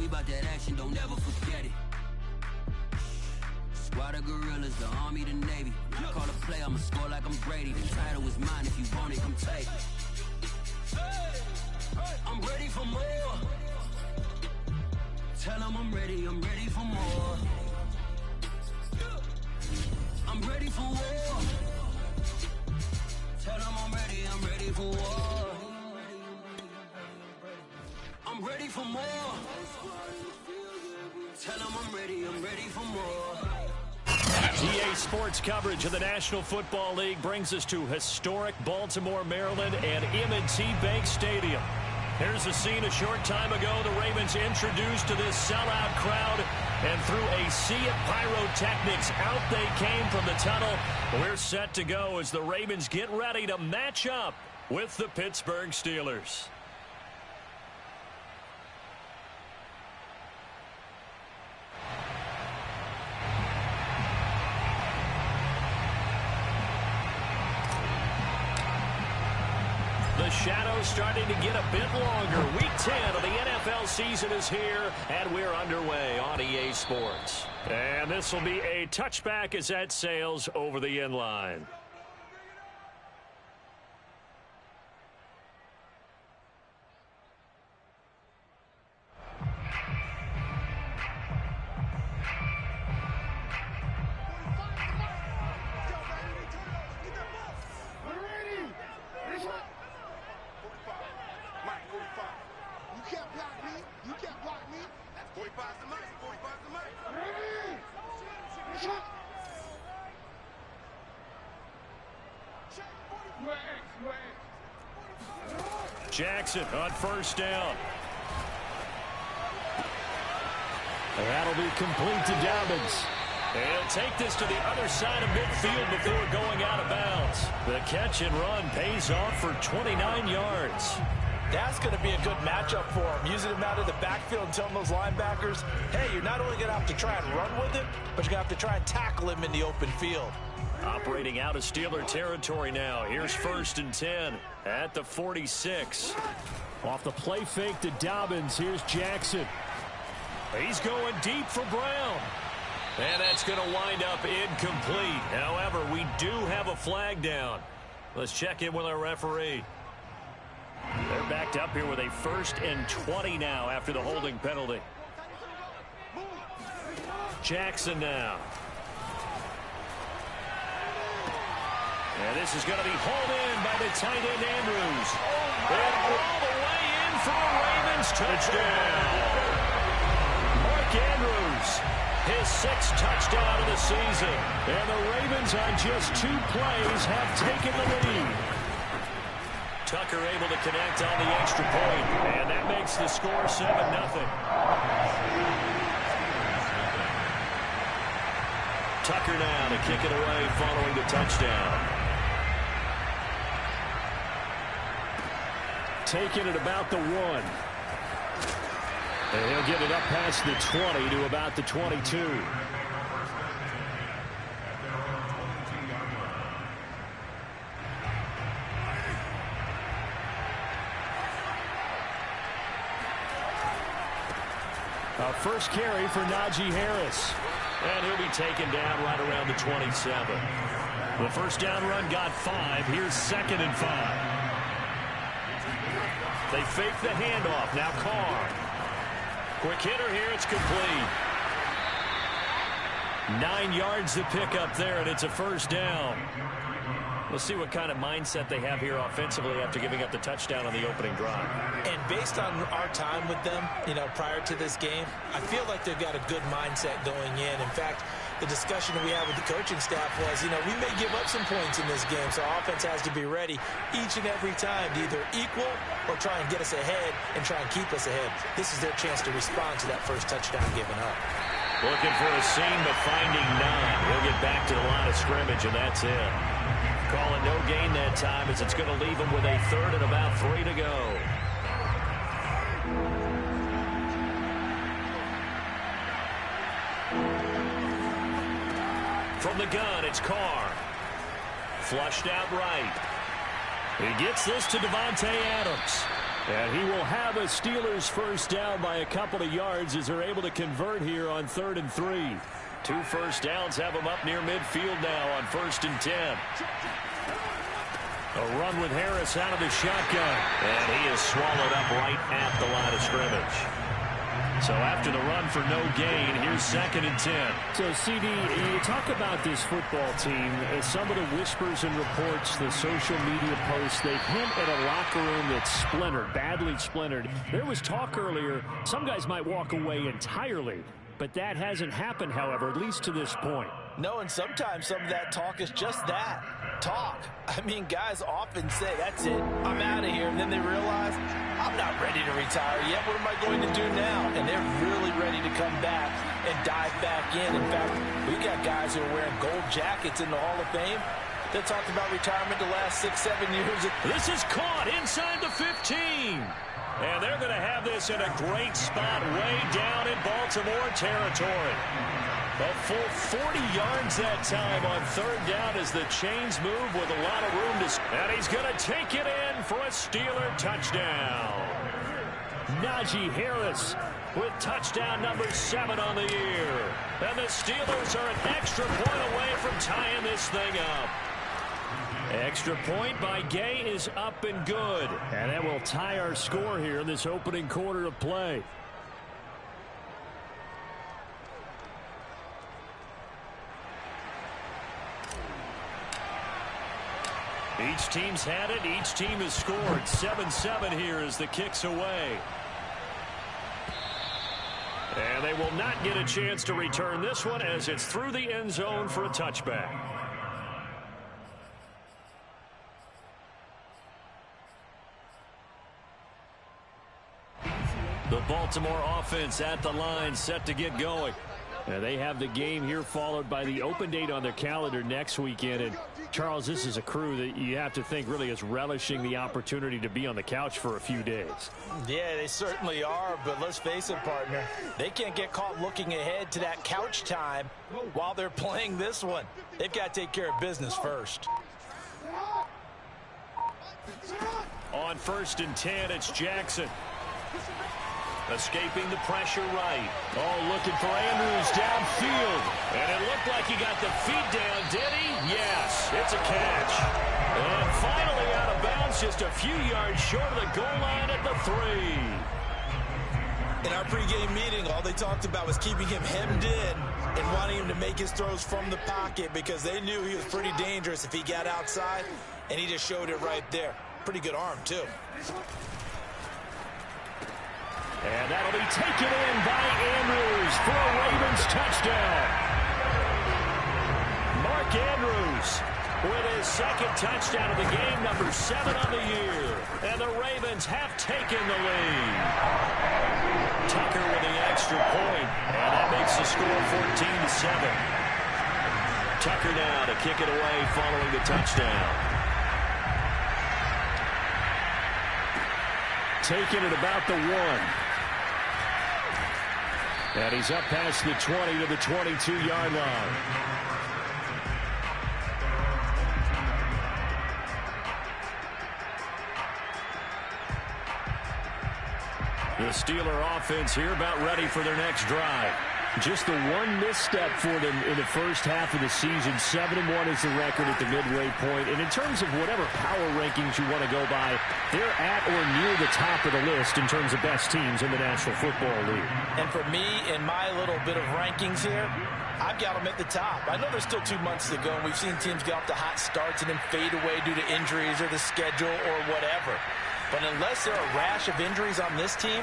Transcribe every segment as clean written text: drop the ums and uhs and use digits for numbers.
We bout that action, don't ever forget it. Squad of gorillas, the army, the navy. When I call a play, I'ma score like I'm Brady. The title is mine, if you want it, come take it. I'm ready for more. Tell them I'm ready for more. I'm ready for war. Tell them I'm ready for war. I'm ready for more. Tell them I'm ready for more. EA Sports coverage of the National Football League brings us to historic Baltimore, Maryland and M&T Bank Stadium. Here's the scene a short time ago. The Ravens introduced to this sellout crowd, and through a sea of pyrotechnics, out they came from the tunnel. We're set to go as the Ravens get ready to match up with the Pittsburgh Steelers. The shadow's starting to get a bit longer. Week 10 of the NFL season is here, and we're underway on EA Sports. And this will be a touchback as that sails over the end line. Jackson on first down. And that'll be complete to Dobbins. He'll take this to the other side of midfield before going out of bounds. The catch and run pays off for 29 yards. That's going to be a good matchup for him. Using him out of the backfield and telling those linebackers, hey, you're not only going to have to try and run with him, but you're going to have to try and tackle him in the open field. Operating out of Steeler territory now. Here's 1st and 10 at the 46. Off the play fake to Dobbins. Here's Jackson. He's going deep for Brown. And that's going to wind up incomplete. However, we do have a flag down. Let's check in with our referee. They're backed up here with a 1st and 20 now after the holding penalty. Jackson now. And this is going to be hauled in by the tight end Andrews. And all the way in for a Ravens touchdown. Mark Andrews, his 6th touchdown of the season. And the Ravens on just 2 plays have taken the lead. Tucker able to connect on the extra point. And that makes the score 7-0. Tucker now to kick it away following the touchdown. Taking it about the 1. And he'll get it up past the 20 to about the 22. A first carry for Najee Harris. And he'll be taken down right around the 27. The first down run got 5. Here's 2nd and 5. They fake the handoff. Now Carr. Quick hitter here. It's complete. 9 yards to pick up there, and it's a first down. We'll see what kind of mindset they have here offensively after giving up the touchdown on the opening drive. And based on our time with them, prior to this game, I feel like they've got a good mindset going in. In fact, the discussion we had with the coaching staff was, we may give up some points in this game, so our offense has to be ready each and every time to either equal or try and get us ahead and try and keep us ahead. This is their chance to respond to that first touchdown given up. Looking for a seam, but finding none. He'll get back to the line of scrimmage, and that's it. Calling no gain that time as it's going to leave him with a 3rd and about 3 to go. From the gun, it's Carr. Flushed out right. He gets this to Devontae Adams. And he will have a Steelers first down by a couple of yards as they're able to convert here on 3rd and 3. 2 first downs have them up near midfield now on 1st and 10. A run with Harris out of the shotgun. And he is swallowed up right at the line of scrimmage. So after the run for no gain, here's 2nd and 10. So, CD, you talk about this football team. Some of the whispers and reports, the social media posts, they hint at a locker room that's splintered, badly splintered. There was talk earlier, some guys might walk away entirely. But that hasn't happened, however, at least to this point. No, and sometimes some of that talk is just that, talk. I mean, guys often say, that's it, I'm out of here. And then they realize, I'm not ready to retire yet. What am I going to do now? And they're really ready to come back and dive back in. In fact, we got guys who are wearing gold jackets in the Hall of Fame that talked about retirement the last 6-7 years. This is caught inside the 15. And they're going to have this in a great spot way down in Baltimore territory. A full 40 yards that time on 3rd down as the chains move with a lot of room to... And he's going to take it in for a Steeler touchdown. Najee Harris with touchdown number 7 on the year. And the Steelers are an extra point away from tying this thing up. Extra point by Gay is up and good. And that will tie our score here in this opening quarter of play. Each team's had it. Each team has scored. 7-7 here as the kick's away. And they will not get a chance to return this one as it's through the end zone for a touchback. The Baltimore offense at the line, set to get going. And they have the game here followed by the open date on their calendar next weekend. And Charles, this is a crew that you have to think really is relishing the opportunity to be on the couch for a few days. Yeah, they certainly are, but let's face it, partner. They can't get caught looking ahead to that couch time while they're playing this one. They've got to take care of business first. On 1st and 10, it's Jackson. Escaping the pressure right. Oh, looking for Andrews downfield. And it looked like he got the feet down, did he? Yes, it's a catch. And finally out of bounds, just a few yards short of the goal line at the 3. In our pregame meeting, all they talked about was keeping him hemmed in and wanting him to make his throws from the pocket because they knew he was pretty dangerous if he got outside, and he just showed it right there. Pretty good arm, too. And that'll be taken in by Andrews for a Ravens touchdown. Mark Andrews with his 2nd touchdown of the game, number 7 on the year. And the Ravens have taken the lead. Tucker with the extra point, and that makes the score 14-7. Tucker now to kick it away following the touchdown. Taking it about the 1. And he's up past the 20 to the 22-yard line. The Steeler offense here about ready for their next drive. Just the one misstep for them in the first half of the season. 7-1 is the record at the midway point. And in terms of whatever power rankings you want to go by, they're at or near the top of the list in terms of best teams in the National Football League. And for me, in my little bit of rankings here, I've got them at the top. I know there's still 2 months to go, and we've seen teams get off to hot starts and then fade away due to injuries or the schedule or whatever. But unless there are a rash of injuries on this team,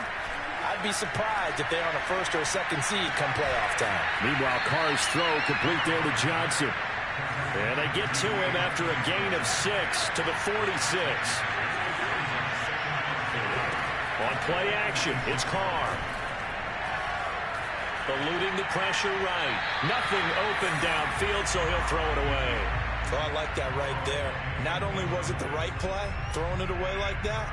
I'd be surprised if they're on a 1st or a 2nd seed come playoff time. Meanwhile, Carr's throw complete there to Johnson. And they get to him after a gain of 6 to the 46. On play action, it's Carr. Eluding the pressure right. Nothing open downfield, so he'll throw it away. Oh, I like that right there. Not only was it the right play, throwing it away like that,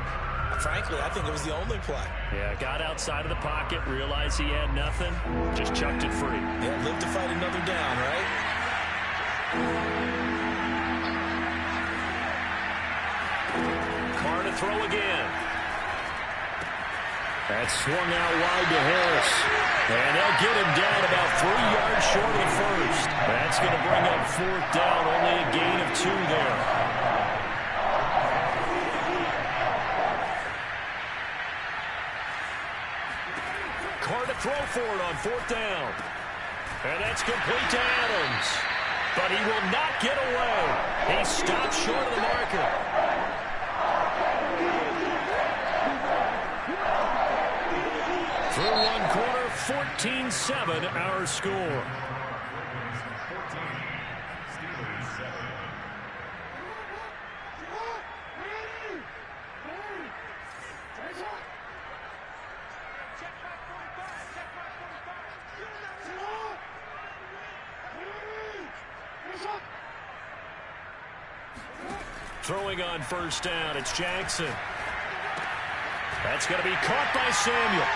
frankly, I think it was the only play. Yeah, got outside of the pocket, realized he had nothing, just chucked it free. Yeah, live to fight another down, right? Carr to throw again. That's swung out wide to Harris. And they'll get him down about 3 yards short of the first. That's going to bring up 4th down, only a gain of 2 there. Carr to throw for it on 4th down. And that's complete to Adams. But he will not get away. He stopped short of the marker. Through 1 quarter, 14-7 our score. Throwing on 1st down, it's Jackson. That's going to be caught by Samuel.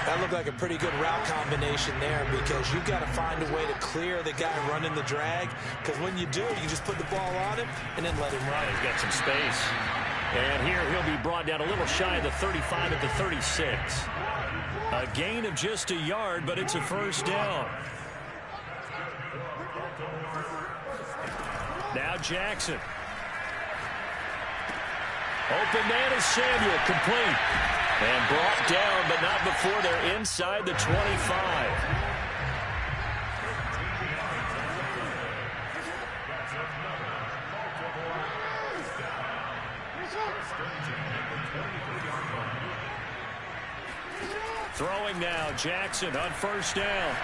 That looked like a pretty good route combination there because you've got to find a way to clear the guy running the drag, because when you do, you just put the ball on him and then let him run. He's got some space. And here he'll be brought down a little shy of the 35 at the 36. A gain of just a yard, but it's a 1st down. Now Jackson. Open man is Samuel, complete. And brought down, but not before they're inside the 25. Throwing now, Jackson on 1st down.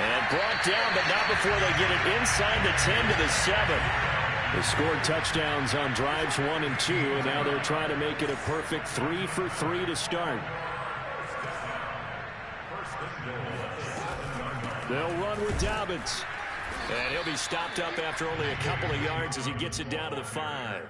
And brought down, but not before they get it inside the 10 to the 7. They scored touchdowns on drives 1 and 2, and now they're trying to make it a perfect 3 for 3 to start. They'll run with Dobbins. And he'll be stopped up after only a couple of yards as he gets it down to the 5.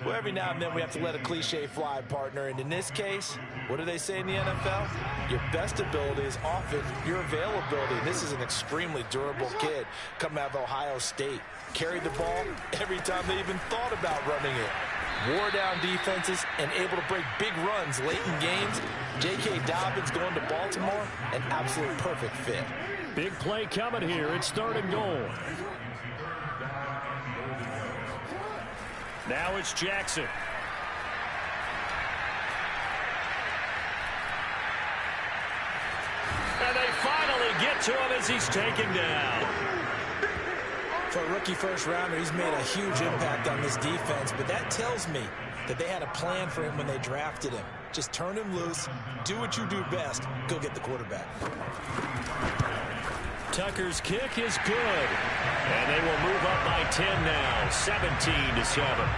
Well, every now and then we have to let a cliche fly, partner. And in this case, what do they say in the NFL? Your best ability is often your availability. This is an extremely durable kid coming out of Ohio State. Carried the ball every time they even thought about running it. Wore down defenses and able to break big runs late in games. J.K. Dobbins going to Baltimore, an absolute perfect fit. Big play coming here. It's 3rd and goal. Now it's Jackson. And they finally get to him as he's taken down. For a rookie first-rounder, he's made a huge impact on this defense, but that tells me that they had a plan for him when they drafted him. Just turn him loose, do what you do best, go get the quarterback. Tucker's kick is good. And they will move up by 10 now, 17-7.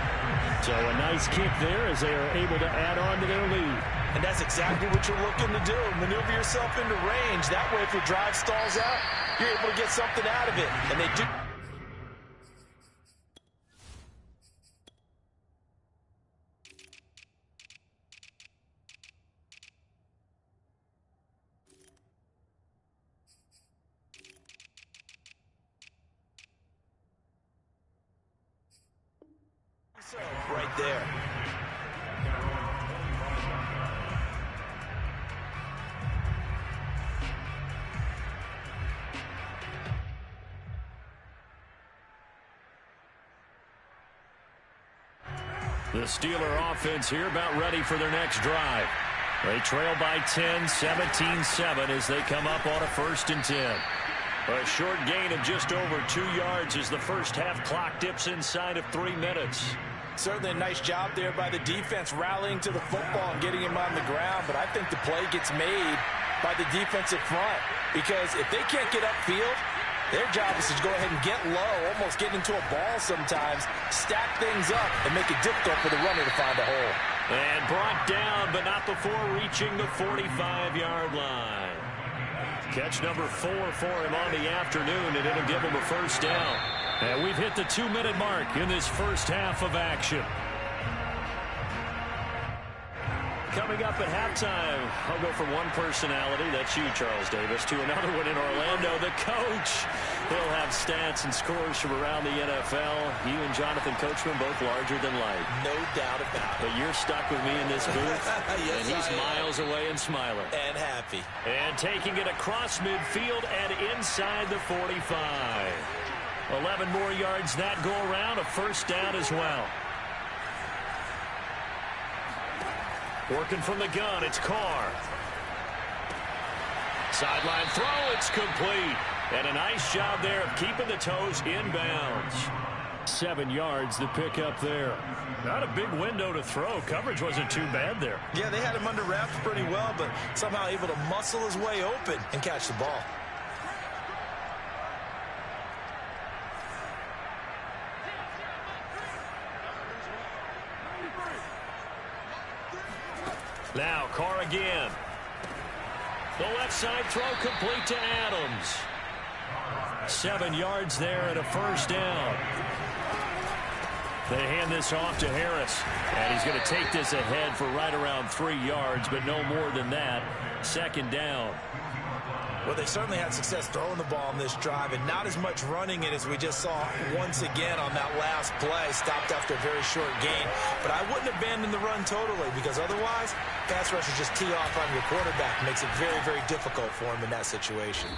So a nice kick there as they are able to add on to their lead. And that's exactly what you're looking to do. Maneuver yourself into range. That way, if your drive stalls out, you're able to get something out of it. And they do. Right there. The Steeler offense here about ready for their next drive. They trail by 10, 17-7 as they come up on a 1st and 10. A short gain of just over 2 yards as the first half clock dips inside of 3 minutes. Certainly a nice job there by the defense rallying to the football and getting him on the ground, but I think the play gets made by the defensive front because if they can't get upfield, their job is to go ahead and get low, almost get into a ball sometimes, stack things up, and make it difficult for the runner to find a hole. And brought down, but not before reaching the 45-yard line. Catch number 4 for him on the afternoon, and it'll give him a 1st down. And we've hit the 2-minute mark in this first half of action. Coming up at halftime, I'll go from one personality, that's you, Charles Davis, to another one in Orlando, the coach. He'll have stats and scores from around the NFL. You and Jonathan Coachman both larger than life. No doubt about it. But you're stuck with me in this booth, yes, and he's miles away and smiling. And happy. And taking it across midfield and inside the 45. 11 more yards that go around, a first down as well. Working from the gun, it's Carr. Sideline throw, it's complete. And a nice job there of keeping the toes inbounds. 7 yards the pick up there. Not a big window to throw. Coverage wasn't too bad there. Yeah, they had him under wraps pretty well, but somehow able to muscle his way open and catch the ball. Now Carr again. The left side throw complete to Adams. 7 yards there and a first down. They hand this off to Harris. And he's going to take this ahead for right around 3 yards, but no more than that. Second down. Well, they certainly had success throwing the ball on this drive, and not as much running it as we just saw once again on that last play. Stopped after a very short gain. But I wouldn't abandon the run totally, because otherwise, pass rushers just tee off on your quarterback. Makes it very, very difficult for him in that situation.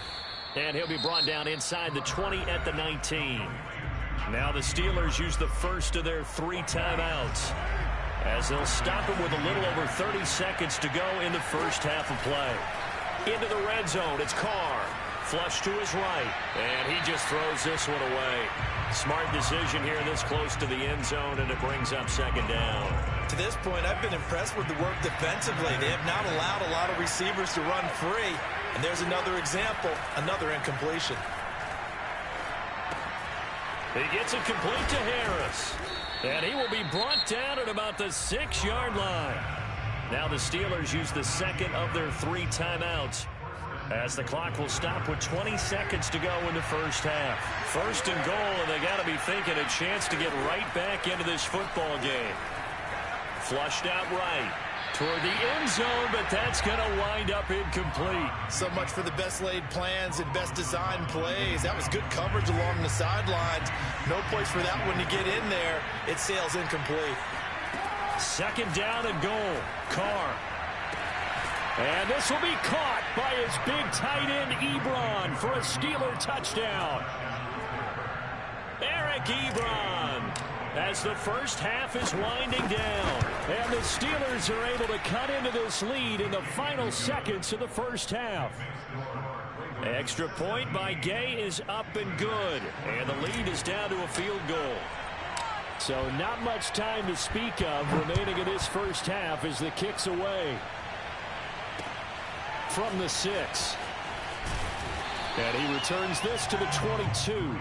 And he'll be brought down inside the 20 at the 19. Now the Steelers use the first of their 3 timeouts, as they'll stop him with a little over 30 seconds to go in the first half of play. Into the red zone, it's Carr. Flush to his right, and he just throws this one away. Smart decision here this close to the end zone, and it brings up second down. To this point, I've been impressed with the work defensively. They have not allowed a lot of receivers to run free. And there's another example, another incompletion. He gets it complete to Harris. And he will be brought down at about the 6-yard line. Now the Steelers use the second of their 3 timeouts, as the clock will stop with 20 seconds to go in the first half. First and goal, and they got to be thinking a chance to get right back into this football game. Flushed out right toward the end zone, but that's going to wind up incomplete. So much for the best laid plans and best designed plays. That was good coverage along the sidelines. No place for that one to get in there. It sails incomplete. Second down and goal. Carr. And this will be caught by his big tight end, Ebron, for a Steeler touchdown. Eric Ebron, as the first half is winding down. And the Steelers are able to cut into this lead in the final seconds of the first half. Extra point by Gay is up and good. And the lead is down to a field goal. So not much time to speak of remaining in this first half as the kick's away from the 6. And he returns this to the 22.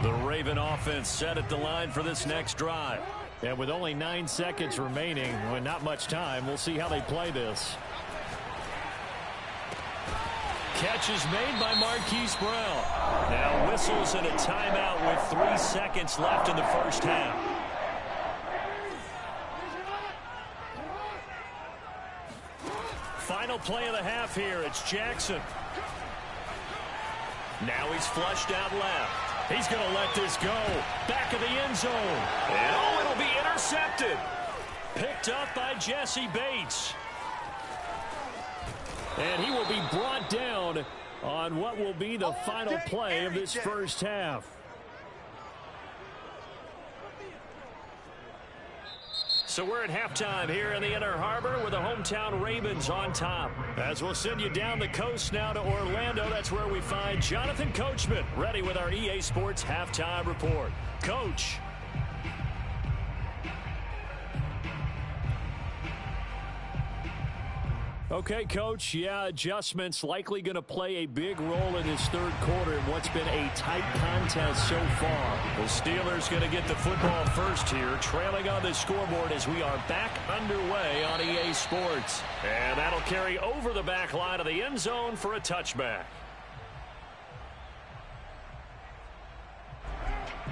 The Raven offense set at the line for this next drive. And with only 9 seconds remaining, well, not much time, we'll see how they play this. Catch is made by Marquise Brown. Now whistles and a timeout with 3 seconds left in the first half. Final play of the half here. It's Jackson. Now he's flushed out left. He's going to let this go. Back of the end zone. And oh, it'll be intercepted. Picked up by Jesse Bates. And he will be brought down on what will be the final play of this first half. So we're at halftime here in the Inner Harbor with the hometown Ravens on top. As we'll send you down the coast now to Orlando, that's where we find Jonathan Coachman ready with our EA Sports Halftime Report. Coach. Okay, Coach, yeah, adjustments likely going to play a big role in this third quarter in what's been a tight contest so far. The Steelers going to get the football first here, trailing on the scoreboard as we are back underway on EA Sports. And that'll carry over the back line of the end zone for a touchback.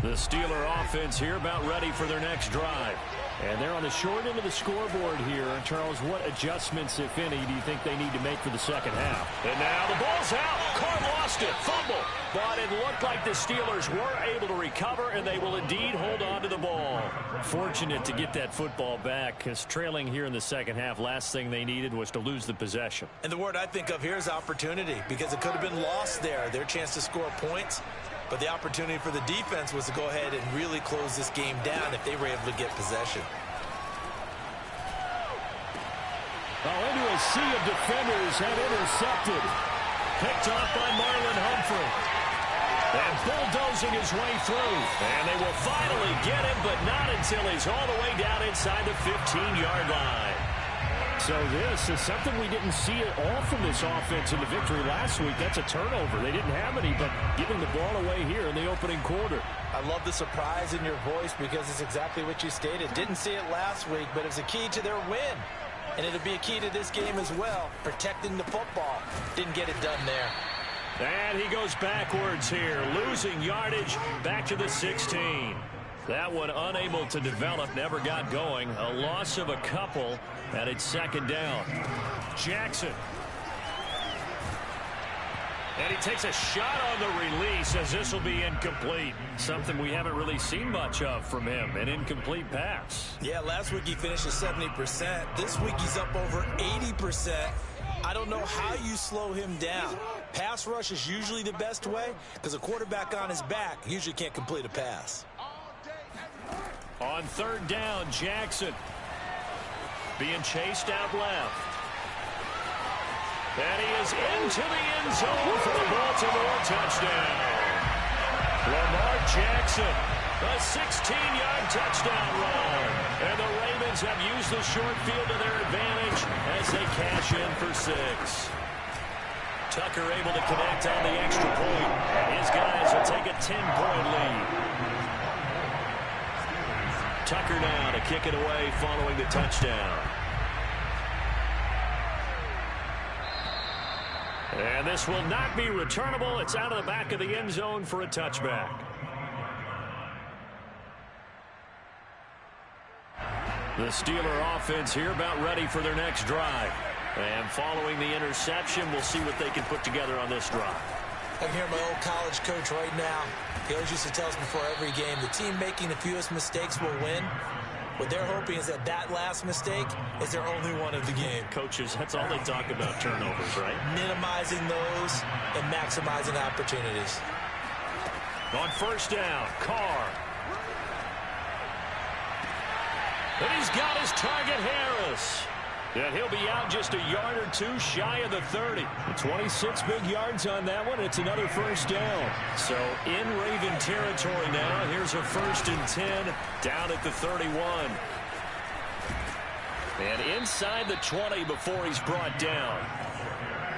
The Steeler offense here about ready for their next drive. And they're on the short end of the scoreboard here. And Charles, what adjustments, if any, do you think they need to make for the second half? And now the ball's out. Carr lost it. Fumble. But it looked like the Steelers were able to recover, and they will indeed hold on to the ball. Fortunate to get that football back, because trailing here in the second half, last thing they needed was to lose the possession. And the word I think of here is opportunity, because it could have been lost there. Their chance to score points. But the opportunity for the defense was to go ahead and really close this game down if they were able to get possession. Into a sea of defenders and intercepted. Picked off by Marlon Humphrey. And bulldozing his way through. And they will finally get him, but not until he's all the way down inside the 15-yard line. So this is something we didn't see at all from this offense in the victory last week. That's a turnover. They didn't have any, but giving the ball away here in the opening quarter. I love the surprise in your voice because it's exactly what you stated. Didn't see it last week, but it was a key to their win. And it'll be a key to this game as well, protecting the football. Didn't get it done there. And he goes backwards here, losing yardage back to the 16. That one unable to develop, never got going. A loss of a couple, and it's second down. Jackson. And he takes a shot on the release as this will be incomplete. Something we haven't really seen much of from him, an incomplete pass. Yeah, last week he finished at 70%. This week he's up over 80%. I don't know how you slow him down. Pass rush is usually the best way because a quarterback on his back usually can't complete a pass. On third down, Jackson being chased out left. And he is into the end zone for the Baltimore touchdown. Lamar Jackson, a 16-yard touchdown run. And the Ravens have used the short field to their advantage as they cash in for 6. Tucker able to connect on the extra point. His guys will take a 10-point lead. Tucker now to kick it away following the touchdown. And this will not be returnable. It's out of the back of the end zone for a touchback. The Steeler offense here about ready for their next drive. And following the interception, we'll see what they can put together on this drive. I can hear my old college coach right now. He always used to tell us before every game, the team making the fewest mistakes will win. What they're hoping is that that last mistake is their only one of the game. Coaches, that's all they talk about, turnovers, right? Minimizing those and maximizing opportunities. On first down, Carr. And he's got his target, Harris. And he'll be out just a yard or two shy of the 30. 26 big yards on that one. It's another first down. So in Raven territory now. Here's a 1st and 10 down at the 31. And inside the 20 before he's brought down.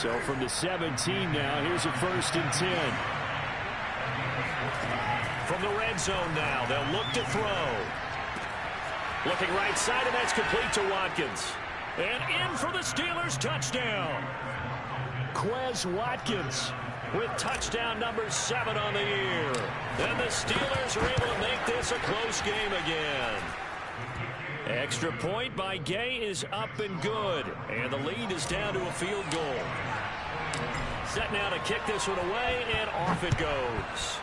So from the 17 now, here's a 1st and 10. From the red zone now, they'll look to throw. Looking right side, and that's complete to Watkins. And in for the Steelers touchdown. Quez Watkins with touchdown number 7 on the year. And the Steelers are able to make this a close game again. Extra point by Gay is up and good. And the lead is down to a field goal. Set now to kick this one away, and off it goes.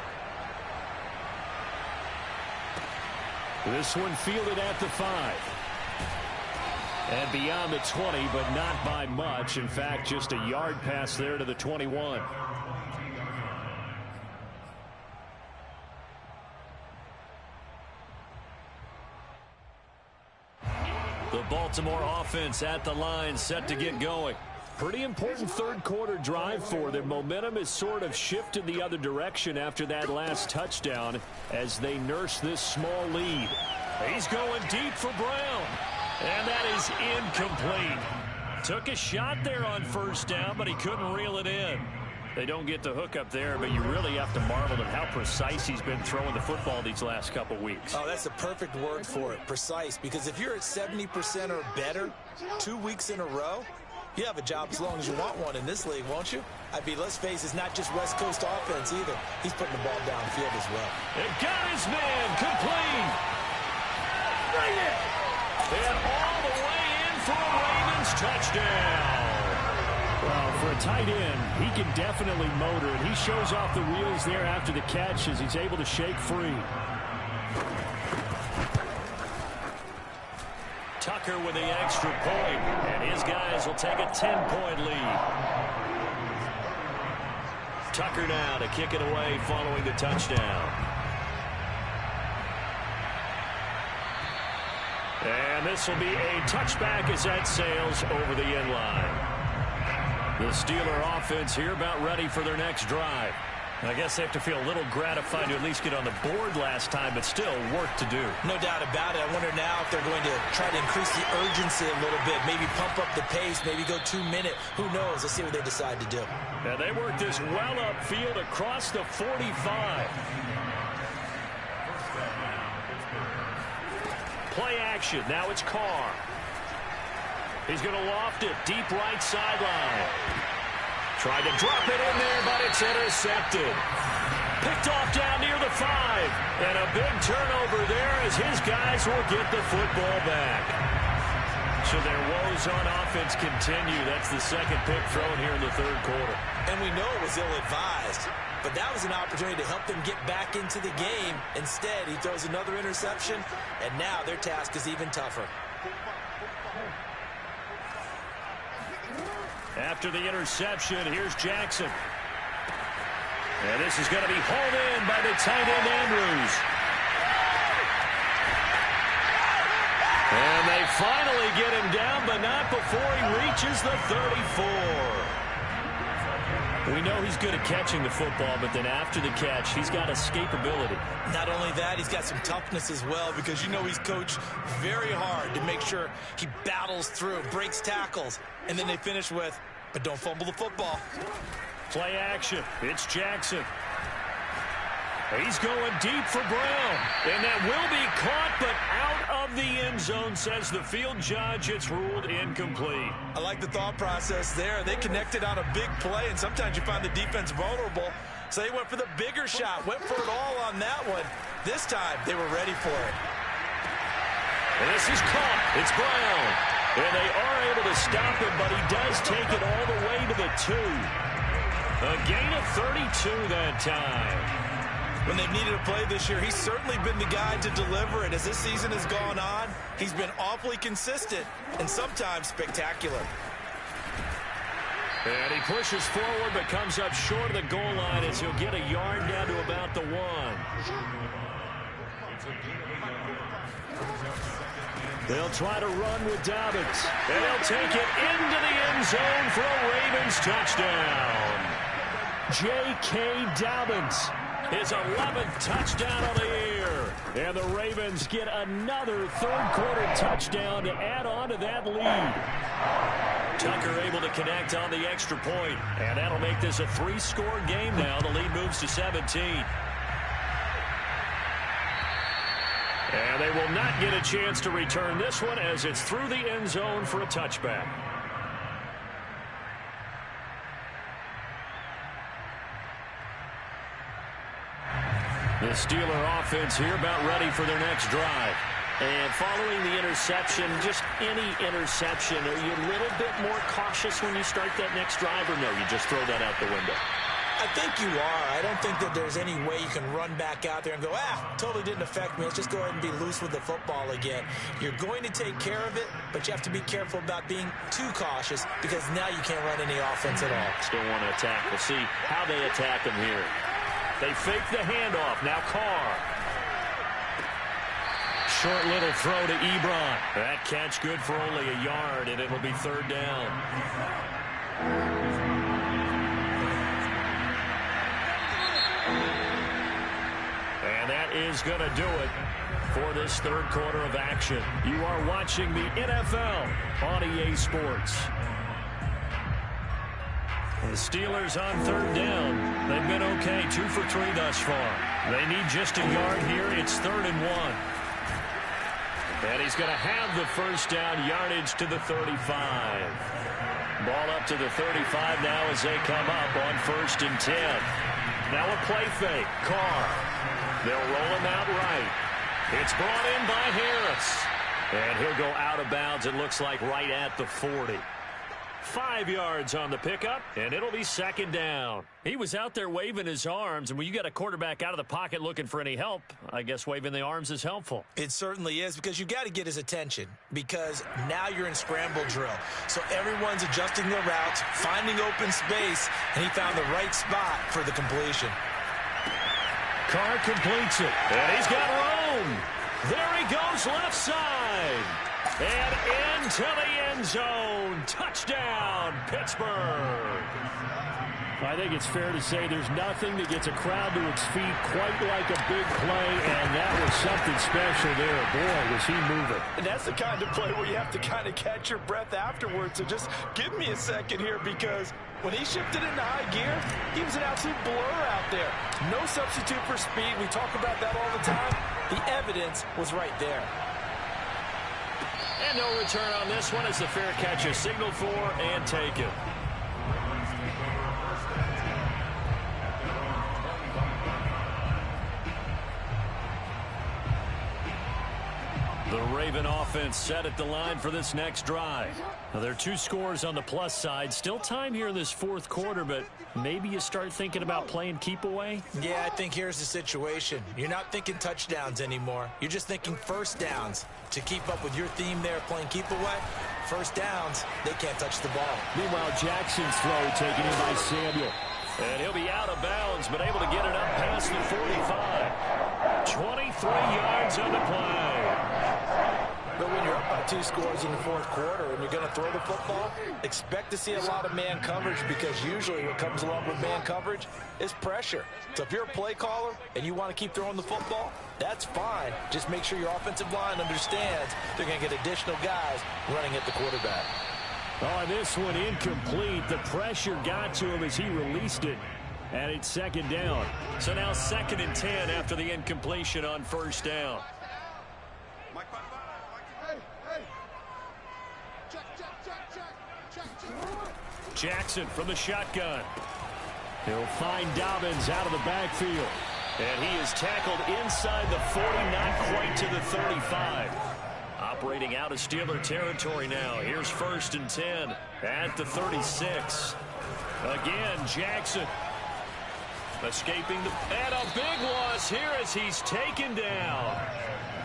This one fielded at the 5. And beyond the 20, but not by much. In fact, just a yard pass there to the 21. The Baltimore offense at the line, set to get going. Pretty important third quarter drive for them. Momentum has sort of shifted the other direction after that last touchdown as they nurse this small lead. He's going deep for Brown. And that is incomplete. Took a shot there on first down, but he couldn't reel it in. They don't get the hook up there, but you really have to marvel at how precise he's been throwing the football these last couple weeks. Oh, that's the perfect word for it, precise, because if you're at 70% or better 2 weeks in a row, you have a job as long as you want one in this league, won't you? I mean, let's face it, it's not just West Coast offense either. He's putting the ball downfield as well. It got his man complete. Bring it. And all the way in for a Ravens touchdown. Well, for a tight end, he can definitely motor, and he shows off the wheels there after the catch as he's able to shake free. Tucker with the extra point, and his guys will take a 10-point lead. Tucker now to kick it away following the touchdown. And this will be a touchback as that sails over the end line. The Steeler offense here about ready for their next drive. I guess they have to feel a little gratified to at least get on the board last time, but still work to do. No doubt about it. I wonder now if they're going to try to increase the urgency a little bit, maybe pump up the pace, maybe go 2 minute. Who knows? Let's see what they decide to do. And they work this well upfield across the 45. Play action. Now it's Carr. He's going to loft it deep right sideline. Tried to drop it in there, but it's intercepted. Picked off down near the 5. And a big turnover there as his guys will get the football back. So their woes on offense continue. That's the second pick thrown here in the third quarter. And we know it was ill-advised. But that was an opportunity to help them get back into the game. Instead, he throws another interception, and now their task is even tougher. After the interception, here's Jackson. And this is going to be hauled in by the tight end Andrews. And they finally get him down, but not before he reaches the 34. We know he's good at catching the football, but then after the catch, he's got escapability. Not only that, he's got some toughness as well, because you know he's coached very hard to make sure he battles through, breaks tackles, and then they finish with, but don't fumble the football. Play action. It's Jackson. He's going deep for Brown. And that will be caught, but out of the end zone, says the field judge. It's ruled incomplete. I like the thought process there. They connected on a big play, and sometimes you find the defense vulnerable. So they went for the bigger shot, went for it all on that one. This time, they were ready for it. And this is caught. It's Brown. And they are able to stop him, but he does take it all the way to the 2. A gain of 32 that time. When they've needed a play this year, he's certainly been the guy to deliver it. As this season has gone on, he's been awfully consistent and sometimes spectacular. And he pushes forward but comes up short of the goal line as he'll get a yard down to about the 1. They'll try to run with Dobbins. And they'll take it into the end zone for a Ravens touchdown. J.K. Dobbins. His 11th touchdown of the year. And the Ravens get another third-quarter touchdown to add on to that lead. Tucker able to connect on the extra point. And that'll make this a 3-score game now. The lead moves to 17. And they will not get a chance to return this one as it's through the end zone for a touchback. The Steeler offense here about ready for their next drive. And following the interception, just any interception, are you a little bit more cautious when you start that next drive, or no, you just throw that out the window? I think you are. I don't think that there's any way you can run back out there and go, totally didn't affect me. Let's just go ahead and be loose with the football again. You're going to take care of it, but you have to be careful about being too cautious because now you can't run any offense at all. Still want to attack. We'll see how they attack him here. They fake the handoff. Now Carr. Short little throw to Ebron. That catch good for only a yard, and it'll be third down. And that is going to do it for this third quarter of action. You are watching the NFL on EA Sports. The Steelers on third down. They've been okay, 2 for 3 thus far. They need just a yard here. It's 3rd and 1. And he's going to have the first down, yardage to the 35. Ball up to the 35 now as they come up on 1st and 10. Now a play fake. Carr. They'll roll him out right. It's brought in by Harris. And he'll go out of bounds, it looks like, right at the 40. 5 yards on the pickup, and it'll be 2nd down. He was out there waving his arms, and when you got a quarterback out of the pocket looking for any help, I guess waving the arms is helpful. It certainly is, because you've got to get his attention, because now you're in scramble drill. So everyone's adjusting their routes, finding open space, and he found the right spot for the completion. Carr completes it, and he's got room. There he goes left side. And into the end zone. Touchdown, Pittsburgh. I think it's fair to say there's nothing that gets a crowd to its feet quite like a big play, and that was something special there. Boy, was he moving. And that's the kind of play where you have to kind of catch your breath afterwards. So just give me a second here, because when he shifted into high gear, he was an absolute blur out there. No substitute for speed. We talk about that all the time. The evidence was right there. And no return on this one as the fair catch is signaled for and taken. The Raven offense set at the line for this next drive. Now, there are 2 scores on the plus side. Still time here in this 4th quarter, but maybe you start thinking about playing keep away? Yeah, I think here's the situation. You're not thinking touchdowns anymore. You're just thinking first downs. To keep up with your theme there, playing keep away, first downs, they can't touch the ball. Meanwhile, Jackson's throw taken in by Samuel. And he'll be out of bounds, but able to get it up past the 45. 23 yards on the play. But when you're up by 2 scores in the 4th quarter and you're going to throw the football, expect to see a lot of man coverage, because usually what comes along with man coverage is pressure. So if you're a play caller and you want to keep throwing the football, that's fine. Just make sure your offensive line understands they're going to get additional guys running at the quarterback. Oh, this one incomplete. The pressure got to him as he released it. And it's 2nd down. So now 2nd and 10 after the incompletion on 1st down. Jackson from the shotgun. He'll find Dobbins out of the backfield. And he is tackled inside the 40, not quite to the 35. Operating out of Steeler territory now. Here's 1st and 10 at the 36. Again, Jackson escaping the... And a big loss here as he's taken down.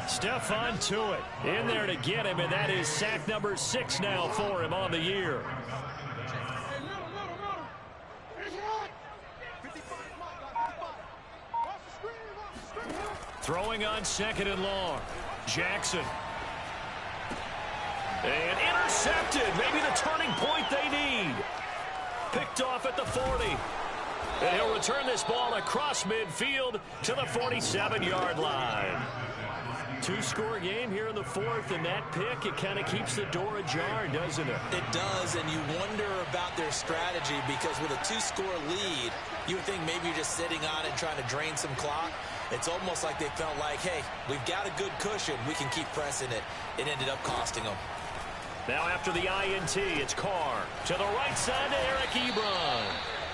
Stephon Tuitt in there to get him, and that is sack number 6 now for him on the year. Throwing on 2nd and long. Jackson. And intercepted. Maybe the turning point they need. Picked off at the 40. And he'll return this ball across midfield to the 47-yard line. 2-score game here in the 4th, and that pick, it kind of keeps the door ajar, doesn't it? It does, and you wonder about their strategy, because with a 2-score lead, you would think maybe you're just sitting on it and trying to drain some clock. It's almost like they felt like, hey, we've got a good cushion. We can keep pressing it. It ended up costing them. Now after the INT, it's Carr to the right side to Eric Ebron.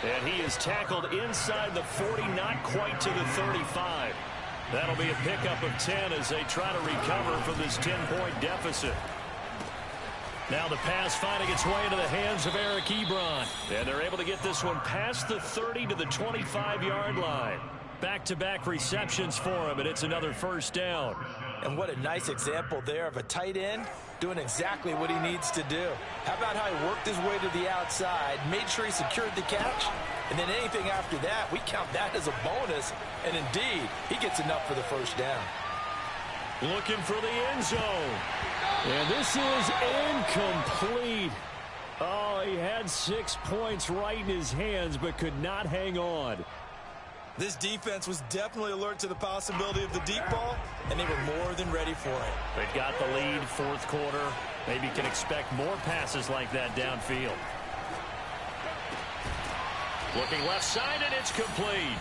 And he is tackled inside the 40, not quite to the 35. That'll be a pickup of 10 as they try to recover from this 10-point deficit. Now the pass finding its way into the hands of Eric Ebron. And they're able to get this one past the 30 to the 25-yard line. Back-to-back receptions for him, and it's another 1st down. And what a nice example there of a tight end doing exactly what he needs to do. How about how he worked his way to the outside, made sure he secured the catch, and then anything after that, we count that as a bonus. And indeed, he gets enough for the 1st down. Looking for the end zone. And this is incomplete. Oh, he had 6 points right in his hands, but could not hang on. This defense was definitely alert to the possibility of the deep ball, and they were more than ready for it. They've got the lead, 4th quarter. Maybe can expect more passes like that downfield. Looking left side, and it's complete.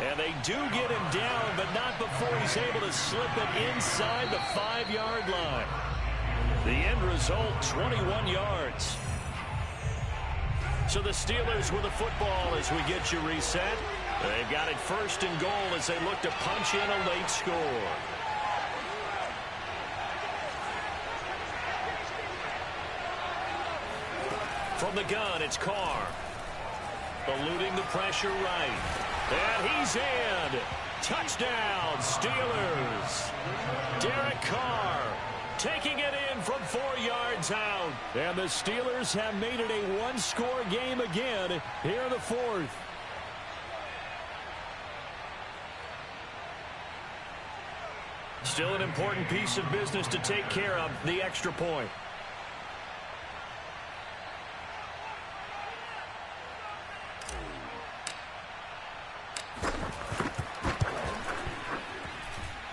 And they do get him down, but not before he's able to slip it inside the 5-yard line. The end result, 21 yards. So the Steelers with the football as we get you reset. They've got it 1st and goal as they look to punch in a late score. From the gun, it's Carr. Eluding the pressure right. And he's in. Touchdown, Steelers. Derek Carr taking it in from 4 yards out. And the Steelers have made it a one-score game again here in the 4th. Still an important piece of business to take care of, the extra point.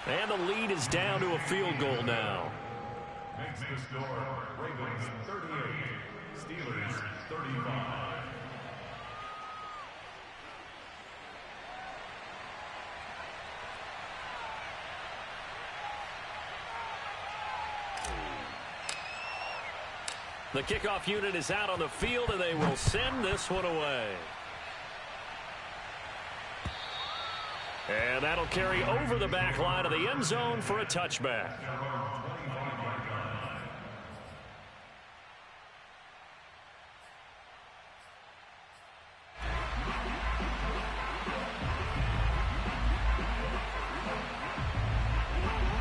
And the lead is down to a field goal now. Makes the score, Ravens 38, Steelers 35. The kickoff unit is out on the field, and they will send this one away. And that'll carry over the back line of the end zone for a touchback.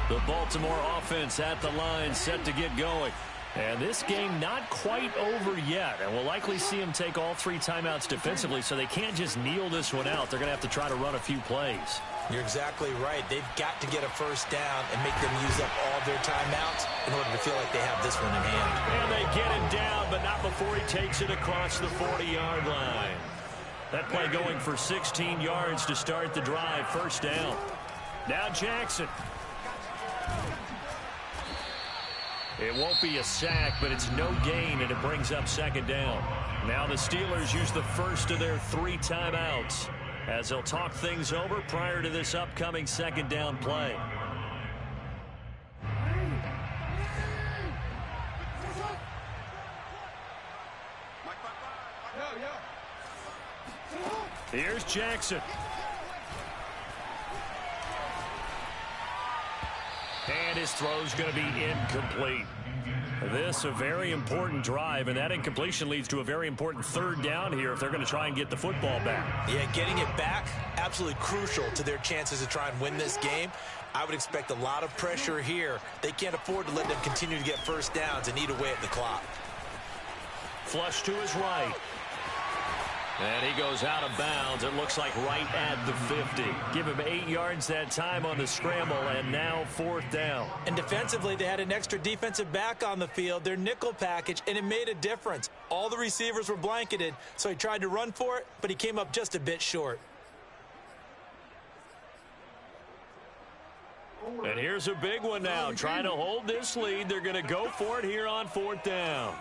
The Baltimore offense at the line, set to get going. And this game not quite over yet, and we'll likely see them take all 3 timeouts defensively, so they can't just kneel this one out. They're going to have to try to run a few plays. You're exactly right. They've got to get a first down and make them use up all their timeouts in order to feel like they have this one in hand. And they get him down, but not before he takes it across the 40-yard line. That play going for 16 yards to start the drive, first down. Now Jackson. It won't be a sack, but it's no gain, and it brings up second down. Now the Steelers use the first of their 3 timeouts as they'll talk things over prior to this upcoming second down play. Here's Jackson. And his throw's going to be incomplete. This a very important drive, and that incompletion leads to a very important third down here if they're going to try and get the football back. Yeah, getting it back, absolutely crucial to their chances to try and win this game. I would expect a lot of pressure here. They can't afford to let them continue to get first downs and eat away at the clock. Flush to his right. And he goes out of bounds, it looks like right at the 50. Give him 8 yards that time on the scramble, and now 4th down. And defensively, they had an extra defensive back on the field, their nickel package, and it made a difference. All the receivers were blanketed, so he tried to run for it, but he came up just a bit short. And here's a big one now, trying to hold this lead. They're going to go for it here on 4th down.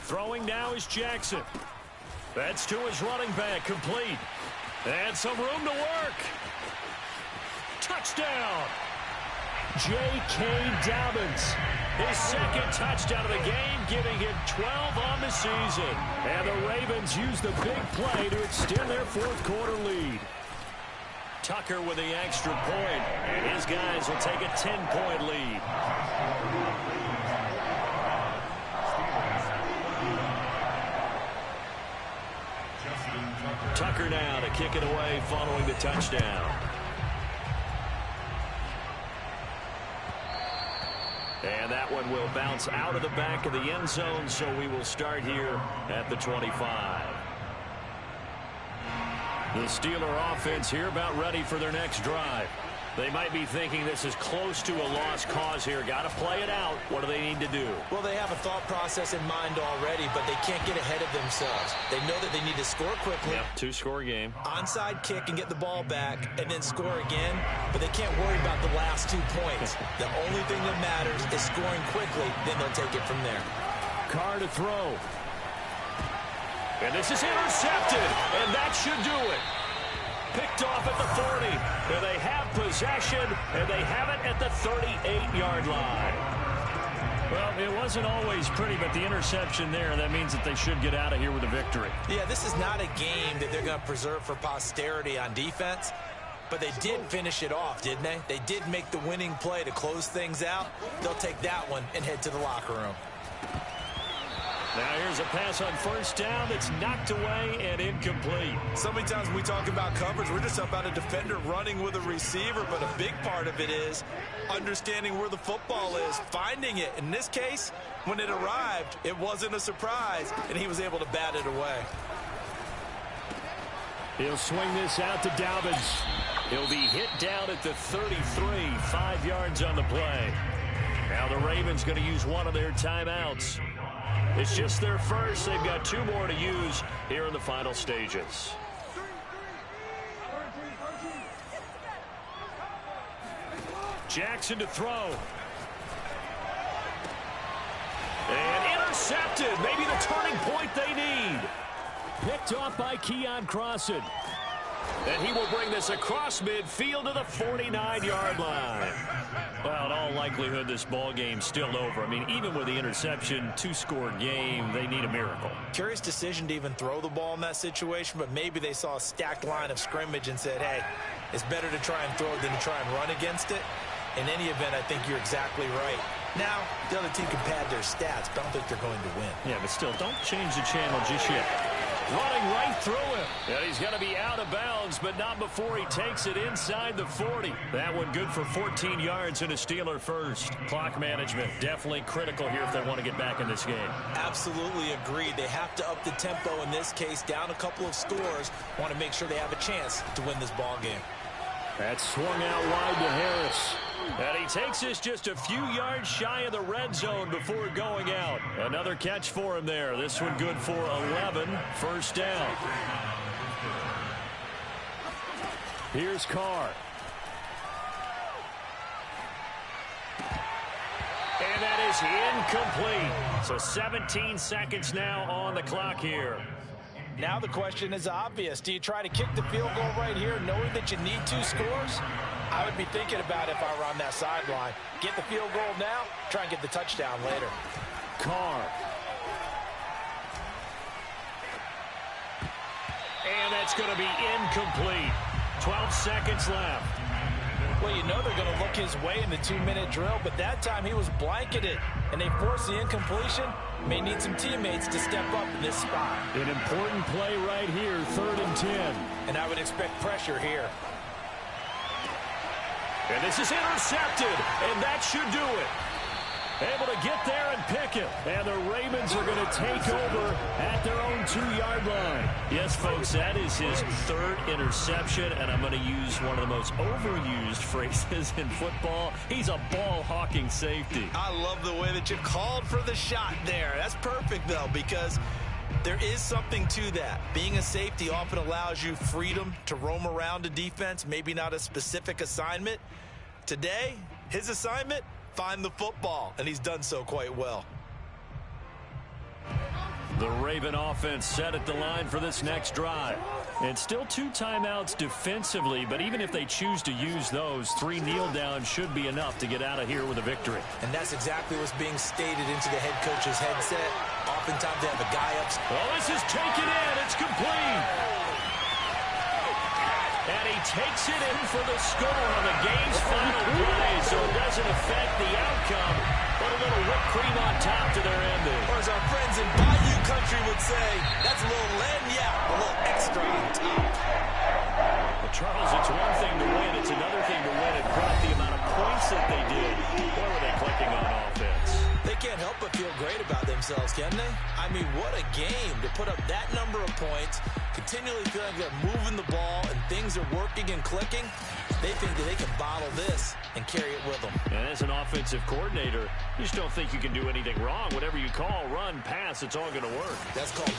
Throwing now is Jackson. That's to his running back, complete. And some room to work. Touchdown. J.K. Dobbins. His second touchdown of the game, giving him 12 on the season. And the Ravens use the big play to extend their 4th quarter lead. Tucker with the extra point, and his guys will take a 10-point lead. Tucker now to kick it away following the touchdown. And that one will bounce out of the back of the end zone, so we will start here at the 25. The Steeler offense here about ready for their next drive. They might be thinking this is close to a lost cause here. Got to play it out. What do they need to do? Well, they have a thought process in mind already, but they can't get ahead of themselves. They know that they need to score quickly. Yep, two-score game. Onside kick and get the ball back and then score again, but they can't worry about the last 2 points. The only thing that matters is scoring quickly, then they'll take it from there. Carr to throw. And this is intercepted, and that should do it. Picked off at the 40. And they have possession, and they have it at the 38-yard line. Well, it wasn't always pretty, but the interception there, that means that they should get out of here with a victory. Yeah, this is not a game that they're going to preserve for posterity on defense, but they did finish it off, didn't they? They did make the winning play to close things out. They'll take that one and head to the locker room. Now here's a pass on first down that's knocked away and incomplete. So many times when we talk about coverage, we're just about a defender running with a receiver, but a big part of it is understanding where the football is, finding it. In this case, when it arrived, it wasn't a surprise, and he was able to bat it away. He'll swing this out to Dobbins. He'll be hit down at the 33, 5 yards on the play. Now the Ravens going to use one of their timeouts. It's just their first. They've got 2 more to use here in the final stages. Jackson to throw. And intercepted. Maybe the turning point they need. Picked off by Keon Crossan. And he will bring this across midfield to the 49-yard line. Well, in all likelihood, this ball game's still over. I mean, even with the interception, 2-score game, they need a miracle. Curious decision to even throw the ball in that situation, but maybe they saw a stacked line of scrimmage and said, hey, it's better to try and throw than to try and run against it. In any event, I think you're exactly right. Now, the other team can pad their stats, but I don't think they're going to win. Yeah, but still, don't change the channel just yet. Running right through him. And he's going to be out of bounds, but not before he takes it inside the 40. That one good for 14 yards and a Steeler first. Clock management definitely critical here if they want to get back in this game. Absolutely agreed. They have to up the tempo in this case, down a couple of scores. Want to make sure they have a chance to win this ball game. That swung out wide to Harris. And he takes this just a few yards shy of the red zone before going out. Another catch for him there. This one good for 11. First down. Here's Carr. And that is incomplete. So 17 seconds now on the clock here. Now the question is obvious. Do you try to kick the field goal right here knowing that you need 2 scores? I would be thinking about it if I were on that sideline. Get the field goal now, try and get the touchdown later. Carr. And that's going to be incomplete. 12 seconds left. Well, you know they're going to look his way in the 2-minute drill, but that time he was blanketed, and they forced the incompletion. May need some teammates to step up in this spot. An important play right here, 3rd and 10. And I would expect pressure here. And this is intercepted, and that should do it. Able to get there and pick it. And the Ravens are going to take over at their own 2-yard line. Yes, folks, that is his 3rd interception, and I'm going to use one of the most overused phrases in football. He's a ball-hawking safety. I love the way that you called for the shot there. That's perfect, though, because there is something to that. Being a safety often allows you freedom to roam around a defense, maybe not a specific assignment. Today, his assignment, find the football, and he's done so quite well. The Raven offense set at the line for this next drive. And still 2 timeouts defensively, but even if they choose to use those, 3 kneel downs should be enough to get out of here with a victory. And that's exactly what's being stated into the head coach's headset. Oftentimes they have a guy up. Well, this is taken in. It's complete. And he takes it in for the score on the game's final play, so it doesn't affect the outcome, but a little whipped cream on top to their ending. Or as our friends in Bayou Country would say, that's a little lagniappe, a little extra on top. Well, Charles, it's one thing to win. It's another thing to win it. Brought the amount of points that they did. Boy, were they clicking on offense. They can't help but feel great about themselves, can they? I mean, what a game to put up that number of points, continually feel like they're moving the ball and things are working and clicking. They think that they can bottle this and carry it with them. And as an offensive coordinator, you just don't think you can do anything wrong. Whatever you call, run, pass, it's all going to work. That's called